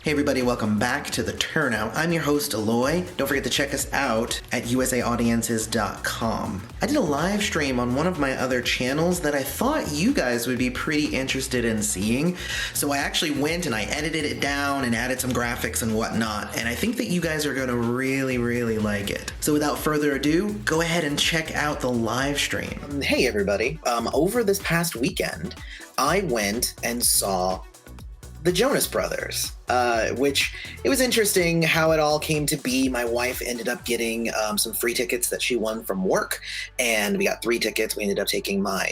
Hey everybody, welcome back to the Turnout. I'm your host, Aloy. Don't forget to check us out at usaaudiences.com. I did a live stream on one of my other channels that I thought you guys would be pretty interested in seeing. So I actually went and I edited it down and added some graphics and whatnot. And I think that you guys are going to really like it. So without further ado, go ahead and check out the live stream. Hey everybody. Over this past weekend, I went and saw the Jonas Brothers, which it was interesting how it all came to be. My wife ended up getting some free tickets that she won from work, and we got 3 tickets. We ended up taking my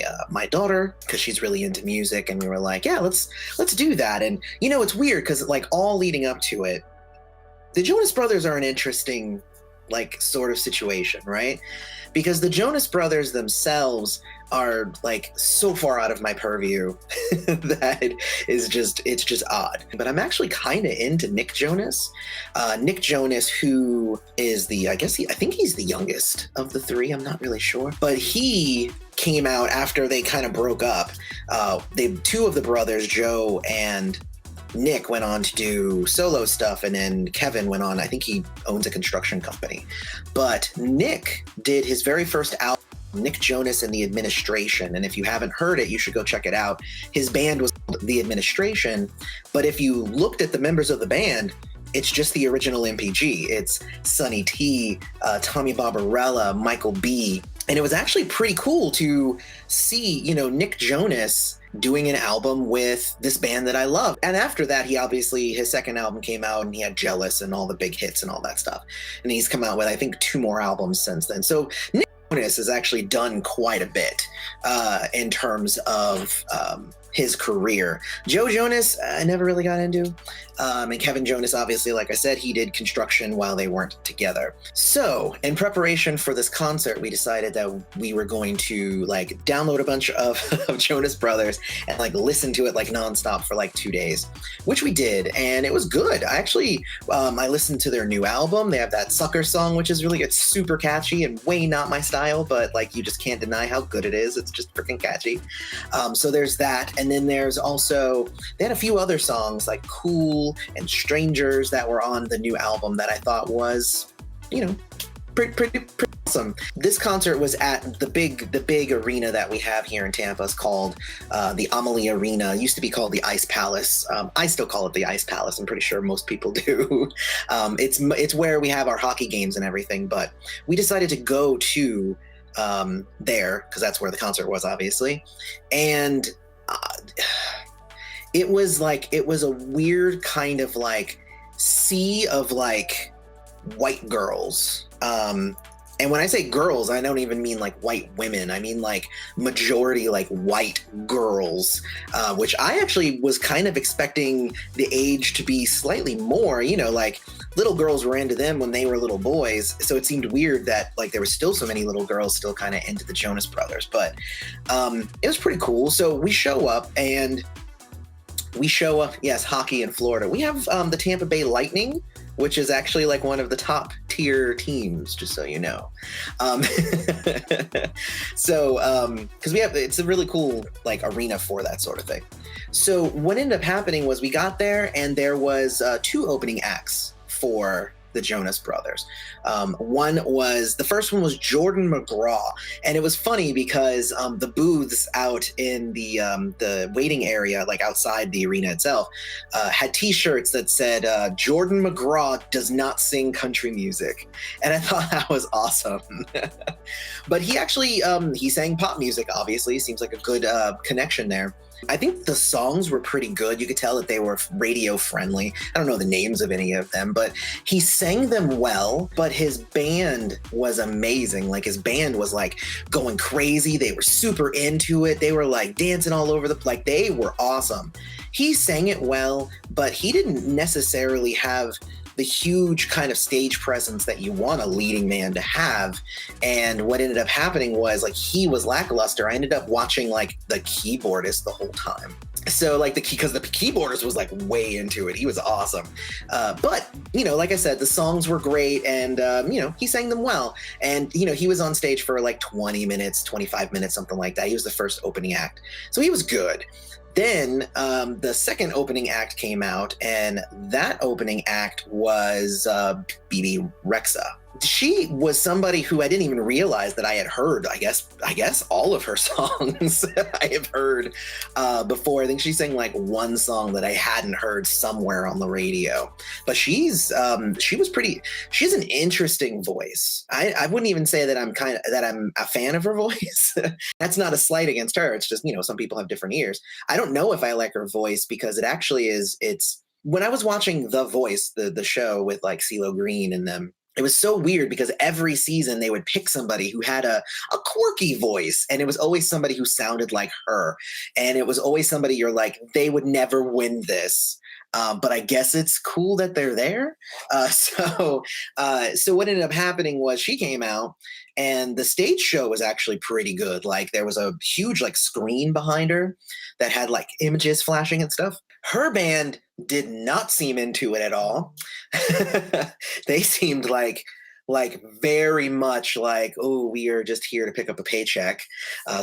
daughter because she's really into music, and we were like, yeah, let's do that. And you know, it's weird because like all leading up to it, the Jonas Brothers are an interesting like sort of situation, right? Because the Jonas Brothers themselves are like so far out of my purview that it's just odd. But I'm actually kind of into Nick Jonas. Nick Jonas, who is I think he's the youngest of the 3. I'm not really sure. But he came out after they kind of broke up. 2 of the brothers, Joe and Nick, went on to do solo stuff, and then Kevin went on, I think he owns a construction company. But Nick did his very first album, Nick Jonas and the Administration, and if you haven't heard it, you should go check it out. His band was called The Administration, but if you looked at the members of the band, it's just the original MPG. It's Sonny T, Tommy Barbarella, Michael B. And it was actually pretty cool to see, you know, Nick Jonas doing an album with this band that I love. And after that, his second album came out, and he had Jealous and all the big hits and all that stuff. And he's come out with, I think, 2 more albums since then. So Nick Jonas has actually done quite a bit in terms of his career. Joe Jonas, I never really got into. And Kevin Jonas, obviously, like I said, he did construction while they weren't together. So in preparation for this concert, we decided that we were going to like download a bunch of Jonas Brothers and like listen to it like nonstop for like 2 days, which we did. And it was good. I actually, I listened to their new album. They have that Sucker song, which is it's super catchy and way not my style, but like you just can't deny how good it is. It's just freaking catchy. So there's that. And then there's also, they had a few other songs like Cool and Strangers that were on the new album that I thought was, you know, pretty awesome. This concert was at the big arena that we have here in Tampa. It's called the Amalie Arena. It used to be called the Ice Palace. I still call it the Ice Palace. I'm pretty sure most people do. It's where we have our hockey games and everything, but we decided to go to there because that's where the concert was, obviously. And it was a weird kind of like sea of like white girls. And when I say girls, I don't even mean like white women. I mean like majority like white girls, which I actually was kind of expecting the age to be slightly more, you know, like little girls were into them when they were little boys. So it seemed weird that like there were still so many little girls still kind of into the Jonas Brothers, but it was pretty cool. So we show up, yes, hockey in Florida. We have the Tampa Bay Lightning, which is actually like one of the top tier teams, just so you know. Because it's a really cool like arena for that sort of thing. So what ended up happening was we got there, and there was 2 opening acts for the Jonas Brothers. The first one was Jordon McGraw, and it was funny because the booths out in the waiting area, like outside the arena itself, had T-shirts that said Jordon McGraw does not sing country music, and I thought that was awesome. But he actually he sang pop music. Obviously, seems like a good connection there. I think the songs were pretty good. You could tell that they were radio friendly. I don't know the names of any of them, but he sang them well, but his band was amazing. Like his band was like going crazy. They were super into it. They were like dancing all over like they were awesome. He sang it well, but he didn't necessarily have the huge kind of stage presence that you want a leading man to have. And what ended up happening was like he was lackluster. I ended up watching like the keyboardist the whole time. So like because the keyboardist was like way into it. He was awesome. But, you know, like I said, the songs were great, and, you know, he sang them well. And, you know, he was on stage for like 20 minutes, 25 minutes, something like that. He was the first opening act. So he was good. Then the second opening act came out, and that opening act was Bebe Rexha. She was somebody who I didn't even realize that I had heard. I guess all of her songs I have heard before. I think she sang like one song that I hadn't heard somewhere on the radio. But she has an interesting voice. I wouldn't even say that I'm a fan of her voice. That's not a slight against her. It's just, some people have different ears. I don't know if I like her voice because it actually it's when I was watching The Voice, the show with like CeeLo Green and them. It was so weird because every season they would pick somebody who had a quirky voice, and it was always somebody who sounded like her. And it was always somebody you're like, they would never win this. But I guess it's cool that they're there. So what ended up happening was she came out, and the stage show was actually pretty good. Like there was a huge like screen behind her that had like images flashing and stuff. Her band did not seem into it at all. They seemed like very much like, oh, we are just here to pick up a paycheck.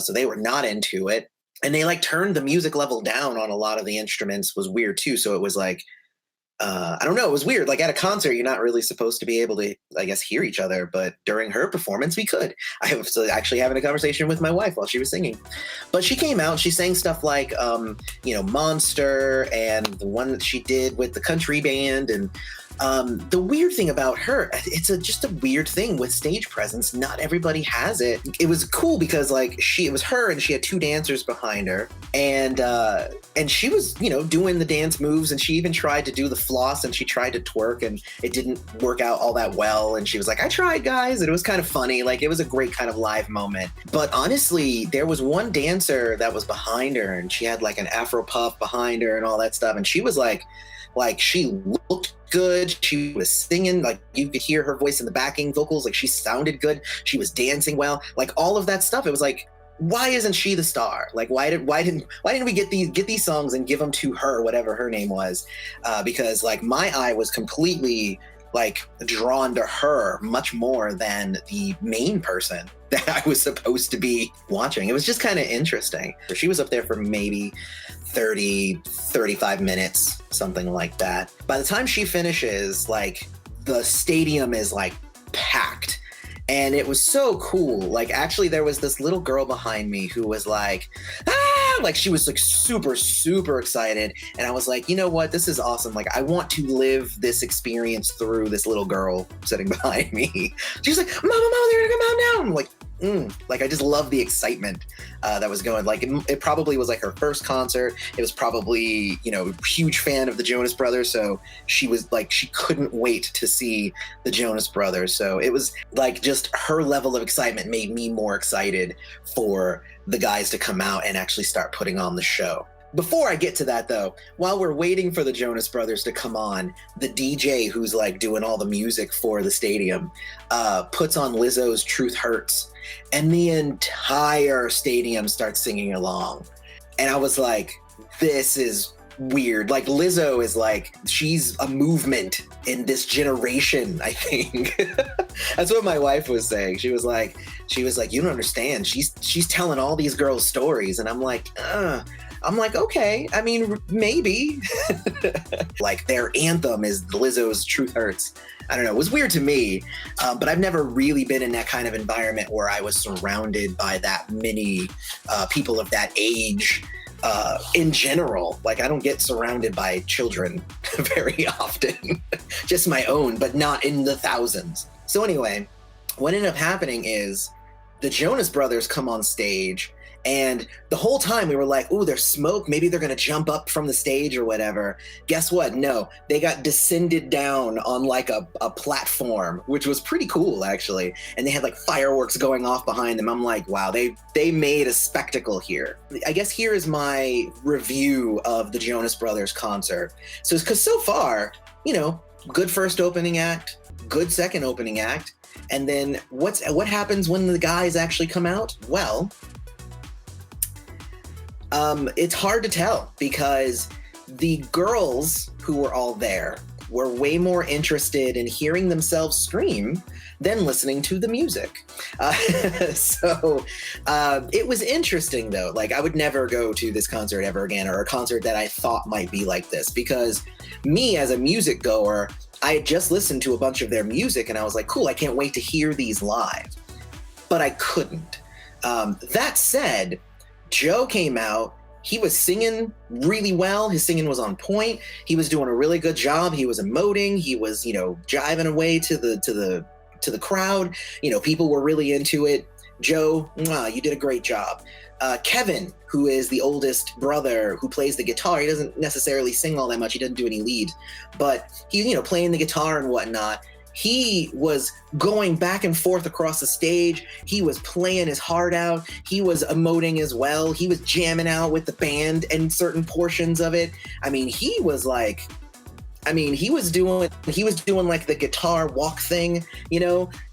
So they were not into it. And they like turned the music level down on a lot of the instruments. Was weird too. So it was like, I don't know. It was weird. Like at a concert, you're not really supposed to be able to, I guess, hear each other. But during her performance, we could. I was actually having a conversation with my wife while she was singing. But she came out. She sang stuff like, Monster, and the one that she did with the country band. And the weird thing about her, it's just a weird thing with stage presence. Not everybody has it. It was cool because like it was her, and she had two dancers behind her, and she was, doing the dance moves, and she even tried to do the floss, and she tried to twerk, and it didn't work out all that well. And she was like, I tried, guys. And it was kind of funny. Like it was a great kind of live moment. But honestly, there was one dancer that was behind her, and she had like an Afro puff behind her and all that stuff. And she was like she looked good. She was singing, like you could hear her voice in the backing vocals. Like she sounded good. She was dancing well. Like all of that stuff. It was like, why isn't she the star? Like why didn't we get these songs and give them to her, whatever her name was? Because like my eye was completely like drawn to her much more than the main person that I was supposed to be watching. It was just kind of interesting. She was up there for maybe 35 minutes, something like that. By the time she finishes, like the stadium is like packed. And it was so cool. Like, actually, there was this little girl behind me who was like, ah! Like, she was like super, super excited. And I was like, you know what? This is awesome. Like, I want to live this experience through this little girl sitting behind me. She was like, Mama, they're gonna come out now. I'm like, like, I just love the excitement that was going. Like, it probably was like her first concert. It was probably, huge fan of the Jonas Brothers. So she was like, she couldn't wait to see the Jonas Brothers. So it was like just her level of excitement made me more excited for the guys to come out and actually start putting on the show. Before I get to that, though, while we're waiting for the Jonas Brothers to come on, the DJ who's like doing all the music for the stadium puts on Lizzo's Truth Hurts, and the entire stadium starts singing along. And I was like, this is weird. Like, Lizzo is like, she's a movement in this generation, I think. That's what my wife was saying. She was like, you don't understand. She's telling all these girls stories. And I'm like, okay, I mean, maybe. Like, their anthem is Lizzo's Truth Hurts. I don't know, it was weird to me, but I've never really been in that kind of environment where I was surrounded by that many people of that age in general. Like, I don't get surrounded by children very often, just my own, but not in the thousands. So anyway, what ended up happening is the Jonas Brothers come on stage. And the whole time we were like, ooh, there's smoke. Maybe they're going to jump up from the stage or whatever. Guess what? No, they got descended down on like a platform, which was pretty cool, actually. And they had like fireworks going off behind them. I'm like, wow, they made a spectacle here. I guess here is my review of the Jonas Brothers concert. So, because so far, good first opening act, good second opening act. And then what happens when the guys actually come out? Well, it's hard to tell because the girls who were all there were way more interested in hearing themselves scream than listening to the music. So it was interesting, though. Like, I would never go to this concert ever again, or a concert that I thought might be like this, because me as a music goer, I had just listened to a bunch of their music and I was like, cool, I can't wait to hear these live. But I couldn't. That said, Joe came out. He was singing really well. His singing was on point. He was doing a really good job. He was emoting. He was, jiving away to the crowd. People were really into it. Joe, you did a great job. Kevin, who is the oldest brother who plays the guitar, he doesn't necessarily sing all that much. He doesn't do any lead, but he, playing the guitar and whatnot. He was going back and forth across the stage. He was playing his heart out. He was emoting as well. He was jamming out with the band in certain portions of it. He was doing like the guitar walk thing,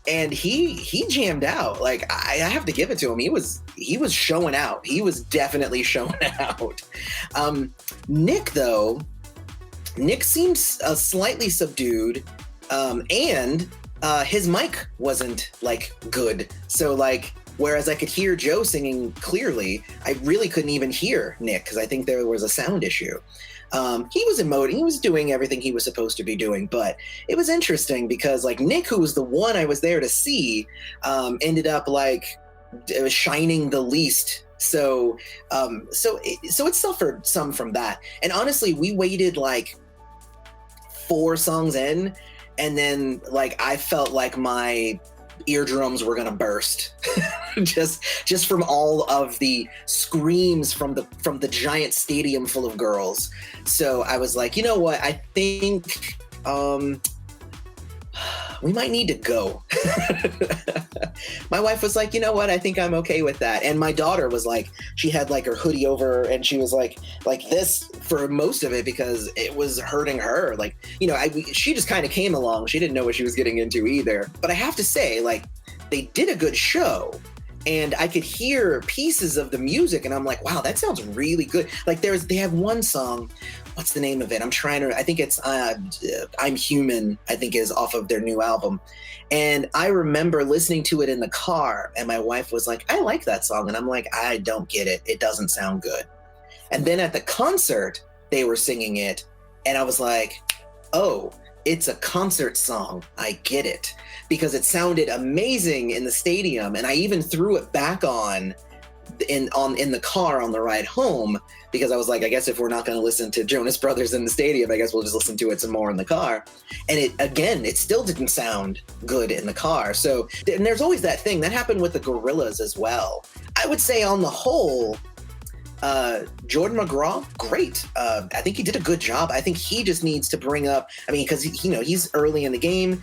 and he jammed out. Like, I have to give it to him. He was showing out. He was definitely showing out. Nick seems slightly subdued. And his mic wasn't like good. So like, whereas I could hear Joe singing clearly, I really couldn't even hear Nick because I think there was a sound issue. He was emoting, he was doing everything he was supposed to be doing, but it was interesting because like Nick, who was the one I was there to see, ended up like shining the least. So it suffered some from that. And honestly, we waited like 4 songs in, and then like I felt like my eardrums were gonna burst just from all of the screams from the giant stadium full of girls. So I was like, you know what, I think we might need to go. My wife was like, you know what, I think I'm okay with that. And my daughter was like, she had like her hoodie over and she was like this for most of it because it was hurting her. Like, she just kind of came along. She didn't know what she was getting into either. But I have to say, like, they did a good show. And I could hear pieces of the music and I'm like, wow, that sounds really good. Like they have one song, what's the name of it? I think it's I'm Human, I think is off of their new album. And I remember listening to it in the car and my wife was like, I like that song. And I'm like, I don't get it. It doesn't sound good. And then at the concert, they were singing it. And I was like, oh, it's a concert song. I get it. Because it sounded amazing in the stadium. And I even threw it back in the car on the ride home because I was like, I guess if we're not going to listen to Jonas Brothers in the stadium, I guess we'll just listen to it some more in the car. And it still didn't sound good in the car. So, and there's always that thing that happened with the Gorillaz as well. I would say on the whole, Jordon McGraw, great. I think he did a good job. I think he just needs to bring up, because he's early in the game,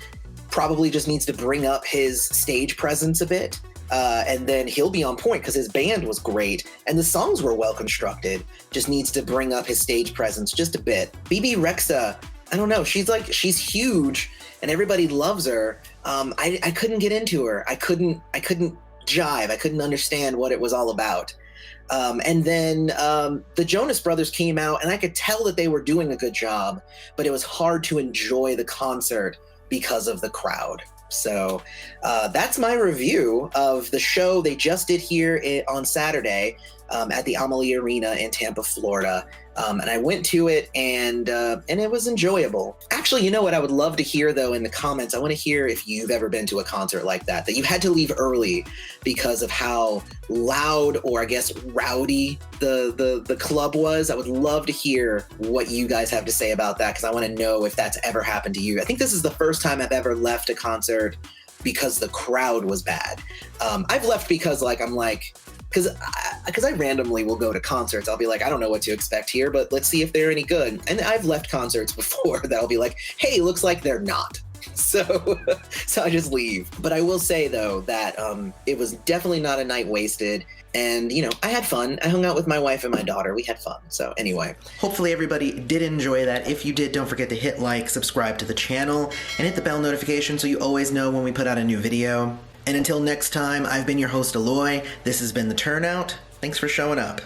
probably just needs to bring up his stage presence a bit. And then he'll be on point because his band was great and the songs were well constructed. Just needs to bring up his stage presence just a bit. Bebe Rexha, I don't know. She's huge and everybody loves her. I couldn't get into her. I couldn't jive. I couldn't understand what it was all about. And then the Jonas Brothers came out and I could tell that they were doing a good job, but it was hard to enjoy the concert because of the crowd. So that's my review of the show they just did here on Saturday at the Amalie Arena in Tampa, Florida. And I went to it and it was enjoyable. Actually, you know what I would love to hear though in the comments? I want to hear if you've ever been to a concert like that you had to leave early because of how loud or I guess rowdy the club was. I would love to hear what you guys have to say about that because I want to know if that's ever happened to you. I think this is the first time I've ever left a concert because the crowd was bad. I've left because because I randomly will go to concerts. I'll be like, I don't know what to expect here, but let's see if they're any good. And I've left concerts before that I'll be like, hey, looks like they're not. So I just leave. But I will say though that it was definitely not a night wasted. And, I had fun. I hung out with my wife and my daughter. We had fun. So anyway. Hopefully everybody did enjoy that. If you did, don't forget to hit like, subscribe to the channel, and hit the bell notification so you always know when we put out a new video. And until next time, I've been your host, Aloy. This has been The Turnout. Thanks for showing up.